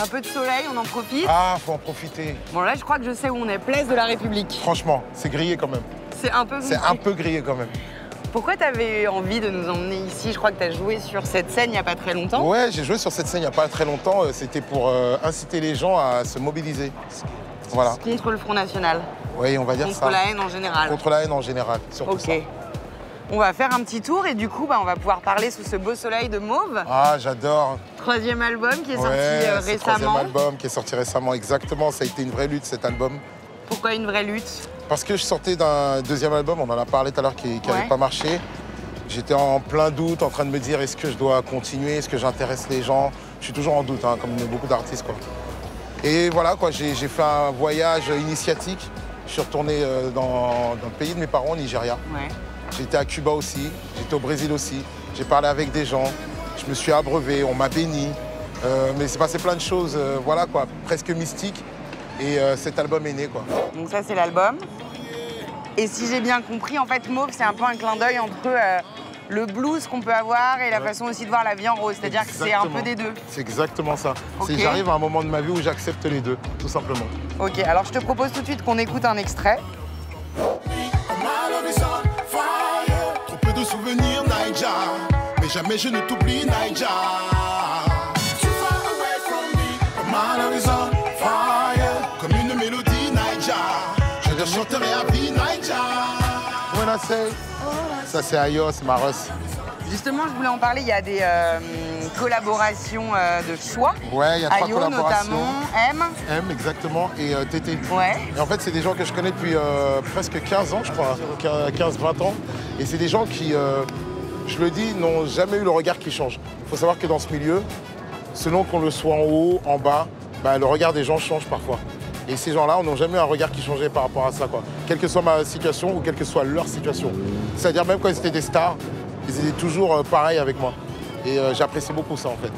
Un peu de soleil, on en profite. Ah, faut en profiter. Bon, là, je crois que je sais où on est, place de la République. Franchement, c'est grillé quand même. C'est un peu grillé. C'est un peu grillé quand même. Pourquoi tu avais envie de nous emmener ici? Je crois que tu as joué sur cette scène il n'y a pas très longtemps. Ouais, j'ai joué sur cette scène il n'y a pas très longtemps. C'était pour inciter les gens à se mobiliser. Voilà. Contre le Front National. Oui, on va dire ça. Contre la haine en général. Contre la haine en général, surtout ça. Ok. On va faire un petit tour et du coup, on va pouvoir parler sous ce beau soleil de Mauve. Ah, j'adore. Troisième album qui est sorti récemment. Troisième album qui est sorti récemment, exactement. Ça a été une vraie lutte cet album. Pourquoi une vraie lutte? Parce que je sortais d'un deuxième album, on en a parlé tout à l'heure, qui n'avait pas marché. J'étais en plein doute, en train de me dire est-ce que je dois continuer, est-ce que j'intéresse les gens. Je suis toujours en doute, hein, comme beaucoup d'artistes, quoi. Et voilà, quoi, j'ai fait un voyage initiatique. Je suis retourné dans le pays de mes parents, au Nigeria. Ouais. J'étais à Cuba aussi, j'étais au Brésil aussi. J'ai parlé avec des gens, je me suis abreuvé, on m'a béni. Mais c'est passé plein de choses, voilà, quoi, presque mystiques. Et cet album est né, quoi. Donc ça, c'est l'album. Et si j'ai bien compris, en fait, Mauve, c'est un peu un clin d'œil entre le blues qu'on peut avoir et la façon aussi de voir la vie en rose. C'est-à-dire que c'est un peu des deux. C'est exactement ça. Okay. J'arrive à un moment de ma vie où j'accepte les deux, tout simplement. Ok, alors je te propose tout de suite qu'on écoute un extrait. Trop peu de souvenirs, Naija, mais jamais je ne t'oublie, Naija. Too far away from me, my love is on fire. Comme une mélodie, Naija, je le chanterai à vie, Naija. When I say, ça c'est Ayos, Maros. Justement, je voulais en parler, il y a des collaborations de choix. Ouais, il y a 3 Ayo, collaborations. notamment, M, exactement, et Tété. Ouais. Et en fait, c'est des gens que je connais depuis presque 15 ans, je crois, 15-20 ans. Et c'est des gens qui, je le dis, n'ont jamais eu le regard qui change. Il faut savoir que dans ce milieu, selon qu'on le soit en haut, en bas, le regard des gens change parfois. Et ces gens-là n'ont jamais eu un regard qui changeait par rapport à ça, quoi. Quelle que soit ma situation ou quelle que soit leur situation. C'est-à-dire même quand ils étaient des stars, ils étaient toujours pareils avec moi. Et j'apprécie beaucoup ça, en fait.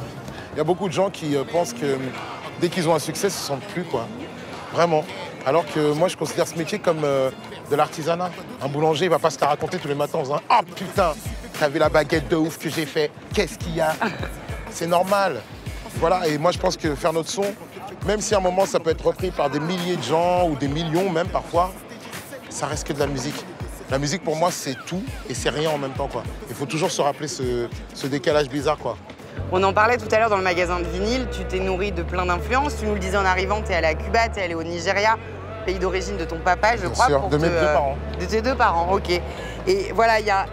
Il y a beaucoup de gens qui pensent que dès qu'ils ont un succès, ils ne se sentent plus, quoi. Vraiment. Alors que moi, je considère ce métier comme de l'artisanat. Un boulanger, il ne va pas se la raconter tous les matins en disant « Ah putain, t'as vu la baguette de ouf que j'ai fait? Qu'est-ce qu'il y a ?» C'est normal. Voilà, et moi, je pense que faire notre son, même si à un moment, ça peut être repris par des milliers de gens ou des millions même parfois, ça reste que de la musique. La musique, pour moi, c'est tout et c'est rien en même temps, quoi. Il faut toujours se rappeler ce décalage bizarre, quoi. On en parlait tout à l'heure dans le magasin de vinyle, tu t'es nourri de plein d'influences. Tu nous le disais en arrivant, tu es allé à Cuba, tu es allé au Nigeria, pays d'origine de ton papa, je crois. Bien sûr, de mes 2 parents. De tes 2 parents, ok. Et voilà, il y a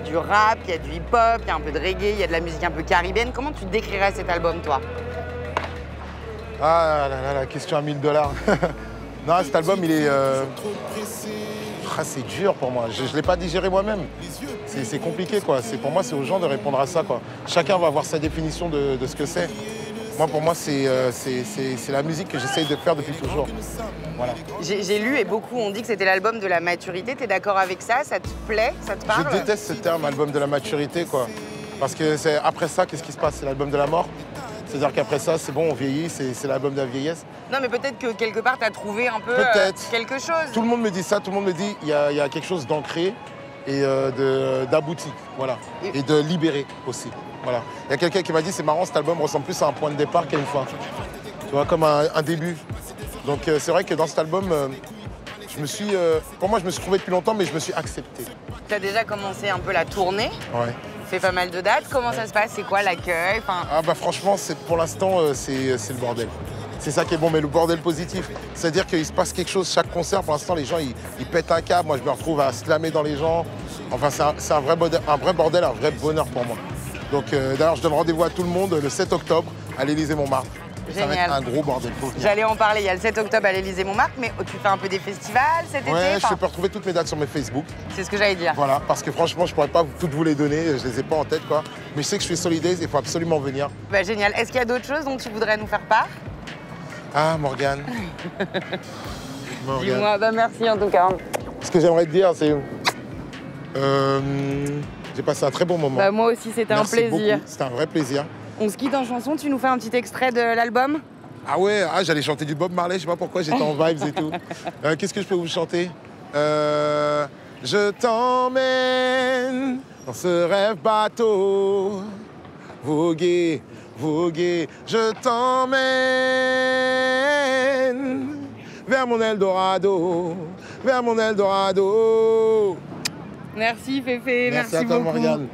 du rap, il y a du hip-hop, il y a un peu de reggae, il y a de la musique un peu caribéenne. Comment tu décrirais cet album, toi? Ah là là, la question à $1000. Non, cet album, il est... c'est dur pour moi. Je ne l'ai pas digéré moi-même. C'est compliqué, quoi. Pour moi, c'est aux gens de répondre à ça, quoi. Chacun va avoir sa définition de ce que c'est. Moi, pour moi, c'est la musique que j'essaye de faire depuis toujours. Voilà. J'ai lu et beaucoup ont dit que c'était l'album de la maturité. T'es d'accord avec ça? Ça te plaît? Ça te parle? Je déteste ce terme, album de la maturité, quoi. Parce que après ça, qu'est-ce qui se passe? C'est l'album de la mort? C'est-à-dire qu'après ça, c'est bon, on vieillit, c'est l'album de la vieillesse. Non, mais peut-être que quelque part, tu as trouvé un peu quelque chose. Tout le monde me dit ça, tout le monde me dit qu'il y a quelque chose d'ancré et d'abouti, voilà. Et de libéré aussi, voilà. Il y a quelqu'un qui m'a dit, c'est marrant, cet album ressemble plus à un point de départ qu'à une fin. Tu vois, comme un début. Donc c'est vrai que dans cet album, pour moi, je me suis trouvé depuis longtemps, mais je me suis accepté. Tu as déjà commencé un peu la tournée. Ouais. Fait pas mal de dates. Comment ça se passe? C'est quoi l'accueil? Franchement, pour l'instant, c'est le bordel. C'est ça qui est bon, mais le bordel positif. C'est-à-dire qu'il se passe quelque chose chaque concert. Pour l'instant, les gens, ils pètent un câble. Moi, je me retrouve à slammer dans les gens. Enfin, c'est un vrai bordel, un vrai bonheur pour moi. Donc, d'ailleurs, je donne rendez-vous à tout le monde le 7 octobre à l'Élysée-Montmartre. Ça va être un gros bordel. J'allais en parler, il y a le 7 octobre à l'Élysée-Montmartre, mais tu fais un peu des festivals cet été? Ouais, je peux retrouver toutes mes dates sur mes Facebook. C'est ce que j'allais dire. Voilà, parce que franchement, je pourrais pas toutes vous les donner, je les ai pas en tête, quoi. Mais je sais que je suis Solidays et il faut absolument venir. Génial. Est-ce qu'il y a d'autres choses dont tu voudrais nous faire part? Ah, Morgane. Dis-moi, merci en tout cas. Ce que j'aimerais te dire, c'est... j'ai passé un très bon moment. Moi aussi, c'était un plaisir. C'était un vrai plaisir. On se quitte en chanson, tu nous fais un petit extrait de l'album? Ah ouais, j'allais chanter du Bob Marley, je sais pas pourquoi, j'étais en vibes et tout. Qu'est-ce que je peux vous chanter? Je t'emmène dans ce rêve bateau, voguer voguer. Je t'emmène vers mon Eldorado, vers mon Eldorado. Merci Féfé, Merci merci à toi, beaucoup. Morgane.